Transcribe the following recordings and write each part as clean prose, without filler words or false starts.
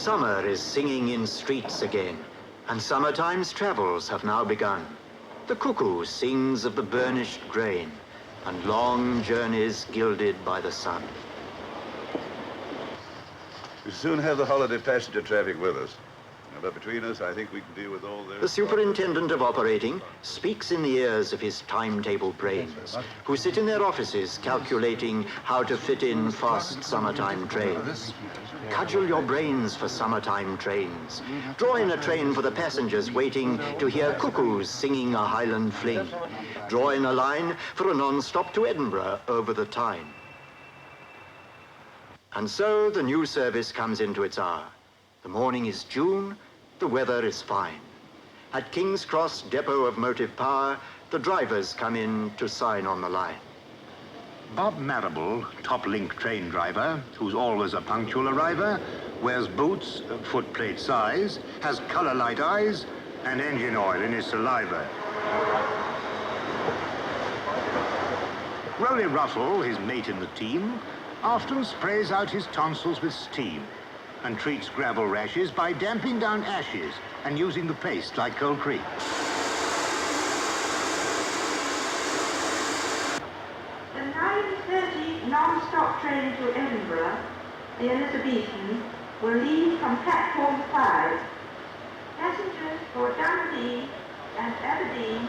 Summer is singing in streets again, and summertime's travels have now begun. The cuckoo sings of the burnished grain, and long journeys gilded by the sun. We soon have the holiday passenger traffic with us. But between us, I think we can deal with all this. The superintendent of operating speaks in the ears of his timetable brains, who sit in their offices calculating how to fit in fast summertime trains. Cudgel your brains for summertime trains. Draw in a train for the passengers waiting to hear cuckoos singing a Highland fling. Draw in a line for a non-stop to Edinburgh over the Tyne. And so the new service comes into its hour. The morning is June, the weather is fine. At King's Cross Depot of Motive Power, the drivers come in to sign on the line. Bob Marrable, top-link train driver, who's always a punctual arriver, wears boots, footplate size, has colour-light eyes, and engine oil in his saliva. Rolly Russell, his mate in the team, often sprays out his tonsils with steam and treats gravel rashes by damping down ashes and using the paste like Cold Creek. The 9:30 non-stop train to Edinburgh, the Elizabethan, will leave from platform 5. Passengers for Dundee and Aberdeen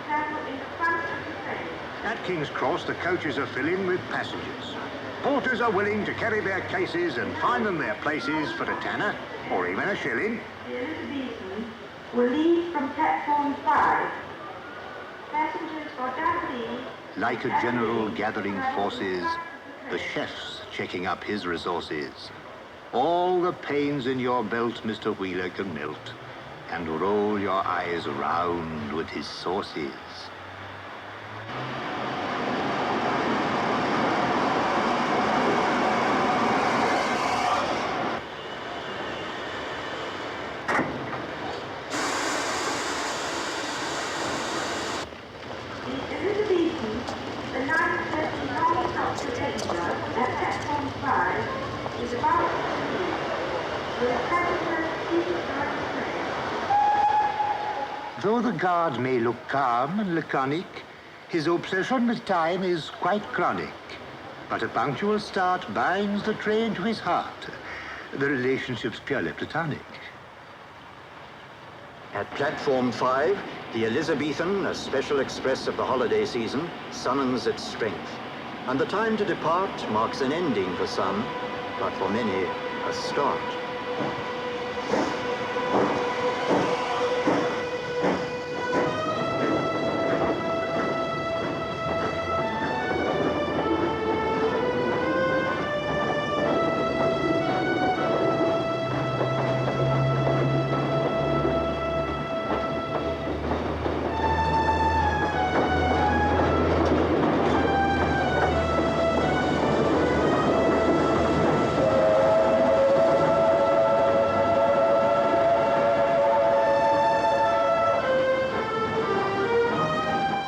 travel in the front of the train. At King's Cross, the coaches are filling with passengers. Porters are willing to carry their cases and find them their places for a tanner or even a shilling. The Elizabethan will leave from platform 5. Passengers for Dundee. Like a general gathering forces, the chef's checking up his resources. All the pains in your belt Mr. Wheeler can melt and roll your eyes around with his sauces. Though the guard may look calm and laconic, his obsession with time is quite chronic. But a punctual start binds the train to his heart. The relationship's purely platonic. At platform 5, the Elizabethan, a special express of the holiday season, summons its strength. And the time to depart marks an ending for some, but for many, a start.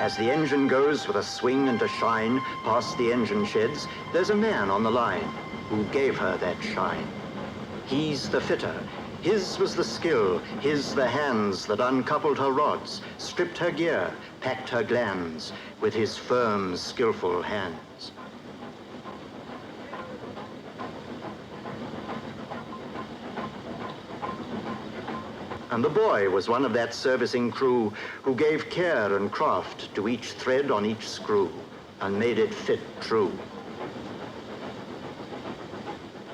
As the engine goes with a swing and a shine past the engine sheds, there's a man on the line who gave her that shine. He's the fitter. His was the skill, his the hands that uncoupled her rods, stripped her gear, packed her glands with his firm, skillful hands. And the boy was one of that servicing crew who gave care and craft to each thread on each screw and made it fit true.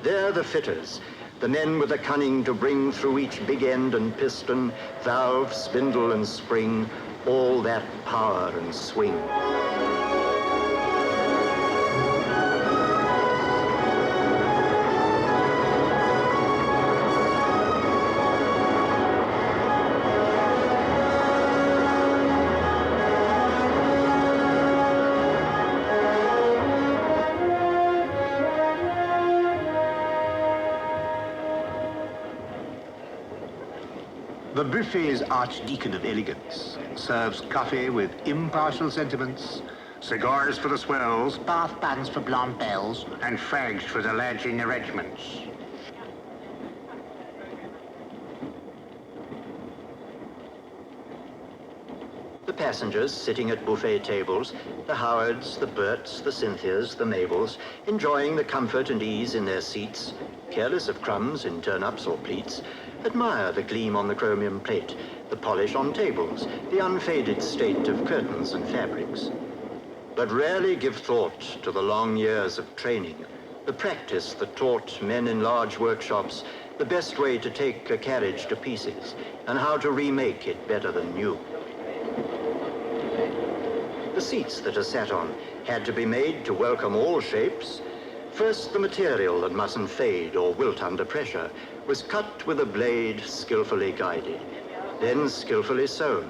They're the fitters, the men with the cunning to bring through each big end and piston, valve, spindle, and spring, all that power and swing. The buffet's archdeacon of elegance serves coffee with impartial sentiments, cigars for the swells, bath buns for blonde belles, and fags for the lurching arrangements. passengers sitting at buffet tables, the Howards, the Berts, the Cynthias, the Mabels, enjoying the comfort and ease in their seats, careless of crumbs in turnips or pleats, admire the gleam on the chromium plate, the polish on tables, the unfaded state of curtains and fabrics, but rarely give thought to the long years of training, the practice that taught men in large workshops the best way to take a carriage to pieces and how to remake it better than new. The seats that are sat on had to be made to welcome all shapes. First, the material that mustn't fade or wilt under pressure was cut with a blade skillfully guided, then skillfully sewn,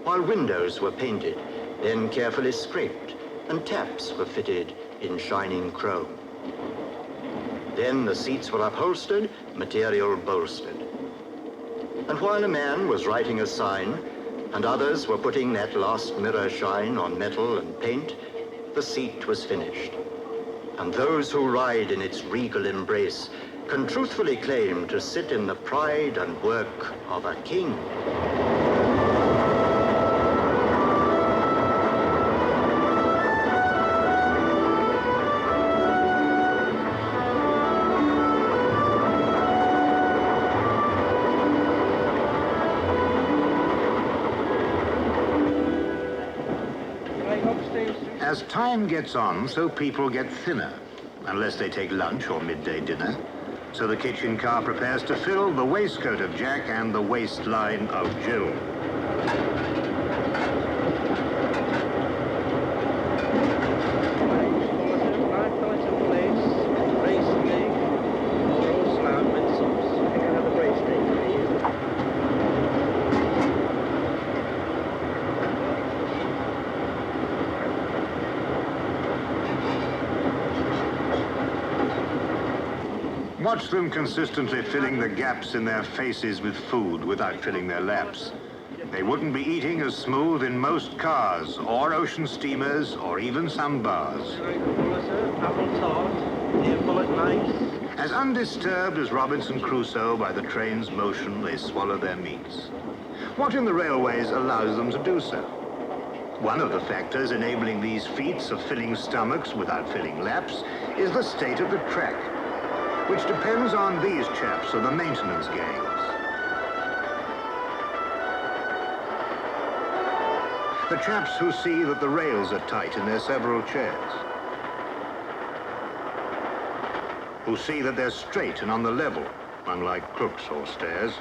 while windows were painted, then carefully scraped, and taps were fitted in shining chrome. Then the seats were upholstered, material bolstered. And while a man was writing a sign, and others were putting that last mirror shine on metal and paint, the seat was finished. And those who ride in its regal embrace can truthfully claim to sit in the pride and work of a king. As time gets on, so people get thinner, unless they take lunch or midday dinner. So the kitchen car prepares to fill the waistcoat of Jack and the waistline of Jill. Watch them consistently filling the gaps in their faces with food without filling their laps. They wouldn't be eating as smooth in most cars, or ocean steamers, or even some bars. Apple tart, dear bullet nice. As undisturbed as Robinson Crusoe by the train's motion, they swallow their meats. What in the railways allows them to do so? One of the factors enabling these feats of filling stomachs without filling laps is the state of the track, which depends on these chaps of the maintenance gangs. The chaps who see that the rails are tight in their several chairs, who see that they're straight and on the level, unlike crooks or stairs,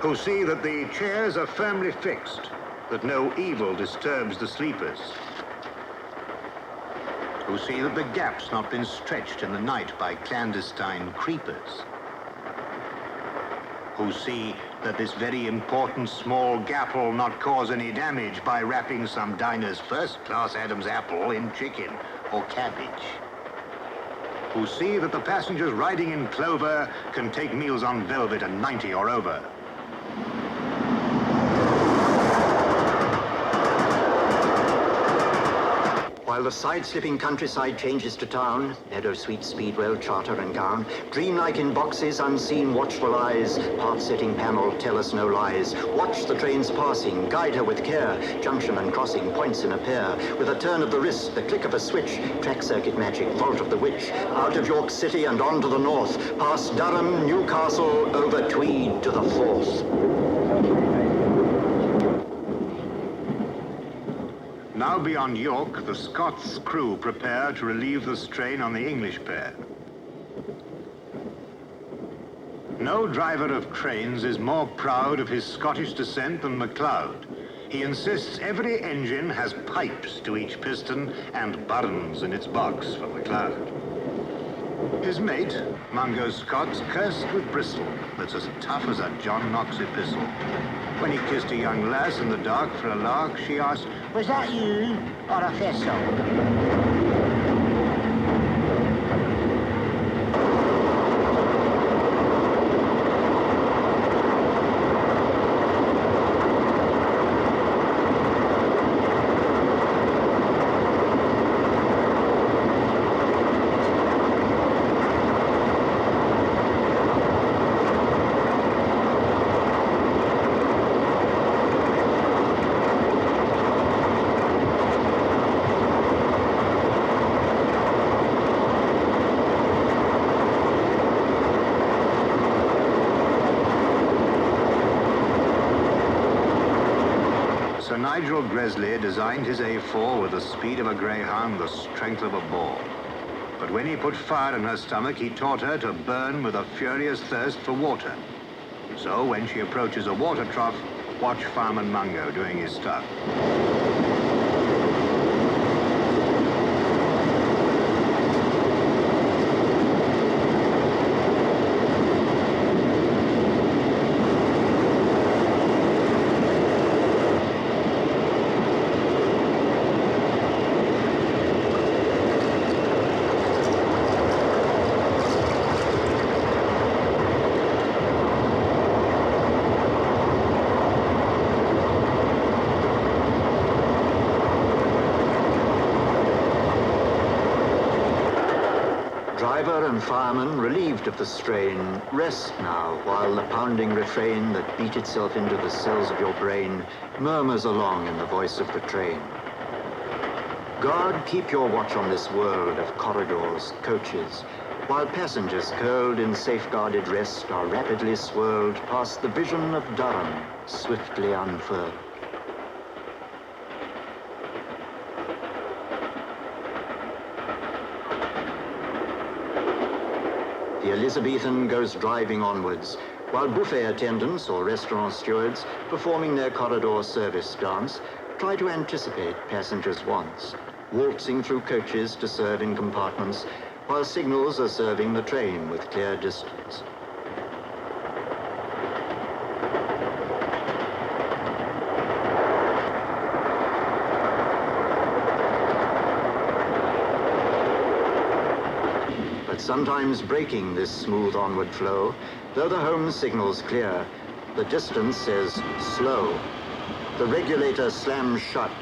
who see that the chairs are firmly fixed, that no evil disturbs the sleepers, who see that the gap's not been stretched in the night by clandestine creepers, who see that this very important small gap will not cause any damage by wrapping some diner's first-class Adam's apple in chicken or cabbage, who see that the passengers riding in clover can take meals on velvet at 90 or over, while the side-slipping countryside changes to town, meadow, sweet, speedwell, charter and gown, dreamlike in boxes, unseen watchful eyes, path-setting panel, tell us no lies. Watch the trains passing, guide her with care, junction and crossing, points in a pair, with a turn of the wrist, the click of a switch, track circuit magic, vault of the witch, out of York City and on to the north, past Durham, Newcastle, over Tweed to the Forth. Now beyond York, the Scots crew prepare to relieve the strain on the English pair. No driver of trains is more proud of his Scottish descent than MacLeod. He insists every engine has pipes to each piston and buttons in its box for MacLeod. His mate, Mungo Scott's cursed with bristle that's as tough as a John Knox epistle. When he kissed a young lass in the dark for a lark, she asked, "Was that you or a thistle?" Sir Nigel Gresley designed his A4 with the speed of a greyhound, the strength of a boar. But when he put fire in her stomach, he taught her to burn with a furious thirst for water. So when she approaches a water trough, watch Fireman Mungo doing his stuff. Driver and fireman, relieved of the strain, rest now while the pounding refrain that beat itself into the cells of your brain murmurs along in the voice of the train. God, keep your watch on this world of corridors, coaches, while passengers curled in safeguarded rest are rapidly swirled past the vision of Durham, swiftly unfurled. The Elizabethan goes driving onwards, while buffet attendants or restaurant stewards, performing their corridor service dance, try to anticipate passengers' wants, waltzing through coaches to serve in compartments, while signals are serving the train with clear distance. Sometimes breaking this smooth onward flow, though the home signal's clear, the distance says slow. The regulator slams shut,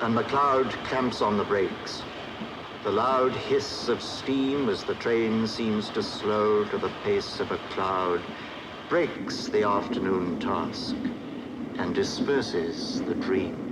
and McLeod clamps on the brakes. The loud hiss of steam as the train seems to slow to the pace of a cloud breaks the afternoon task and disperses the dream.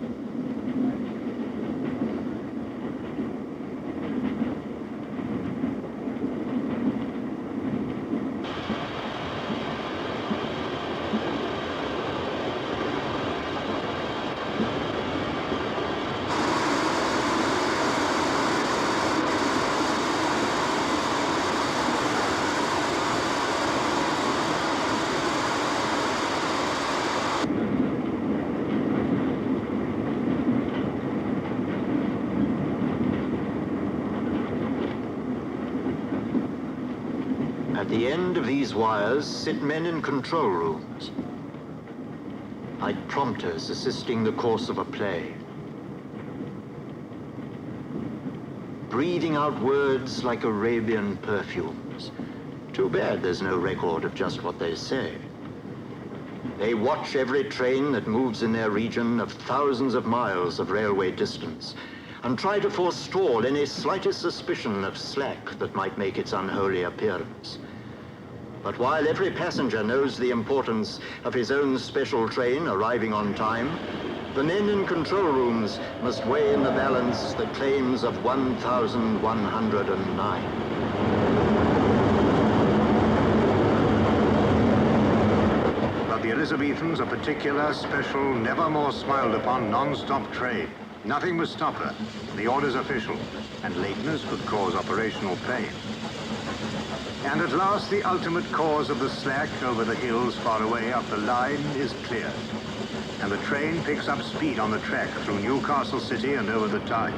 At the end of these wires sit men in control rooms, like prompters assisting the course of a play, breathing out words like Arabian perfumes. Too bad there's no record of just what they say. They watch every train that moves in their region of thousands of miles of railway distance and try to forestall any slightest suspicion of slack that might make its unholy appearance. But while every passenger knows the importance of his own special train arriving on time, the men in control rooms must weigh in the balance the claims of 1,109. But the Elizabethans, a particular, special, never more smiled upon non-stop train. Nothing must stop her. The order's official, and lateness could cause operational pain. And at last, the ultimate cause of the slack over the hills far away up the line is cleared. And the train picks up speed on the track through Newcastle City and over the Tyne.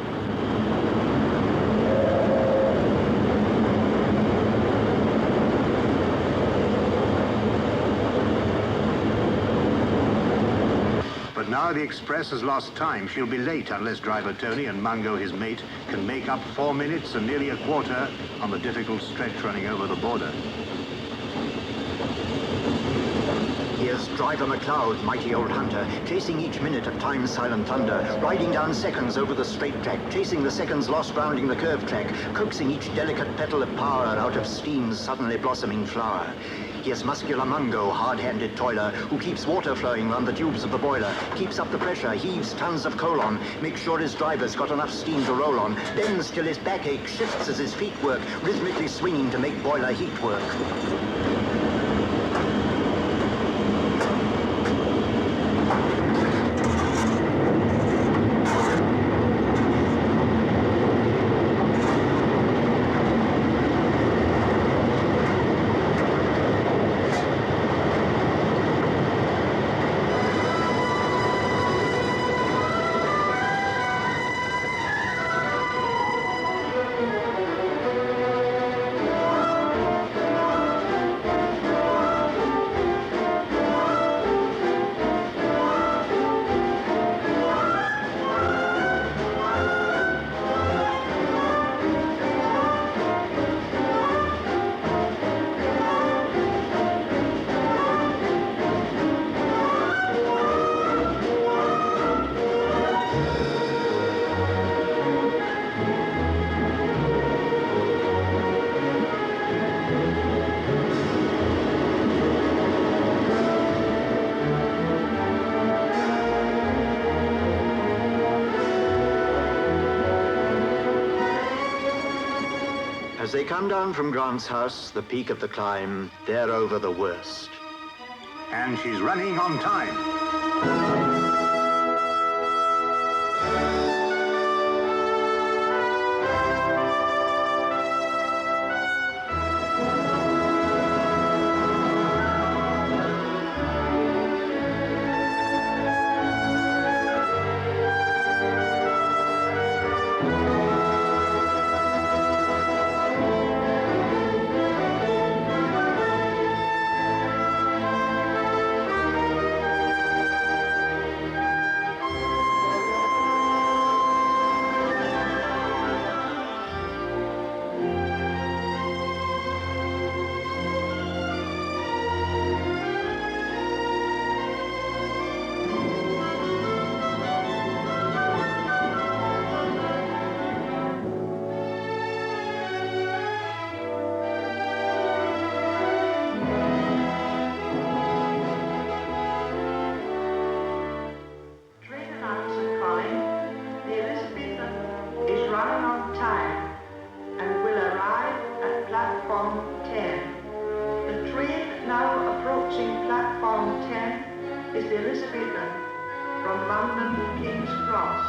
But now the express has lost time. She'll be late unless driver Tony and Mungo, his mate, can make up 4 minutes and nearly a quarter on the difficult stretch running over the border. Here's driver McLeod, mighty old hunter, chasing each minute of time's silent thunder, riding down seconds over the straight track, chasing the seconds lost rounding the curved track, coaxing each delicate petal of power out of steam's suddenly blossoming flower. Here's muscular Mungo, hard-handed toiler, who keeps water flowing round the tubes of the boiler, keeps up the pressure, heaves tons of coal on, makes sure his driver's got enough steam to roll on, bends till his back aches, shifts as his feet work, rhythmically swinging to make boiler heat work. As they come down from Grant's house, the peak of the climb, they're over the worst. And she's running on time. Running on time and will arrive at platform 10. The train now approaching platform 10 is the Elizabethan from London to King's Cross.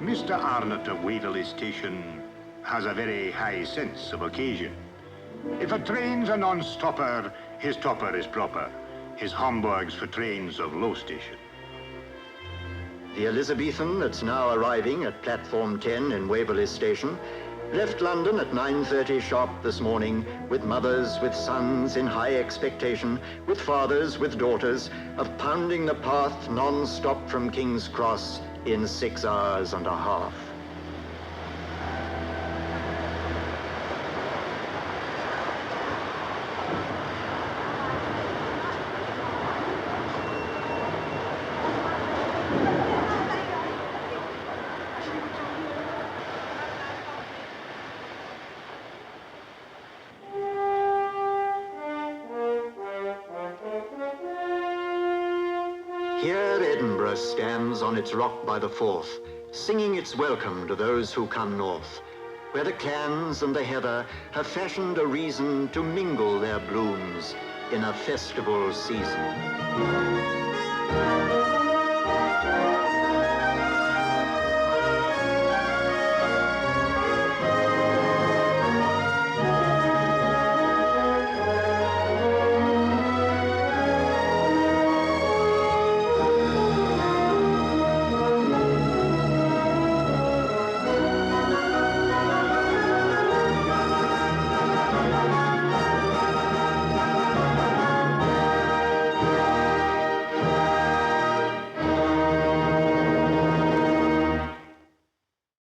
Mr. Arnott of Waverley Station has a very high sense of occasion. If a train's a non-stopper, his topper is proper. His Hamburg's for trains of low station. The Elizabethan that's now arriving at platform 10 in Waverley Station left London at 9:30 sharp this morning with mothers, with sons in high expectation, with fathers, with daughters, of pounding the path non-stop from King's Cross in 6 hours and a half. Here Edinburgh stands on its rock by the Forth, singing its welcome to those who come north, where the clans and the heather have fashioned a reason to mingle their blooms in a festival season.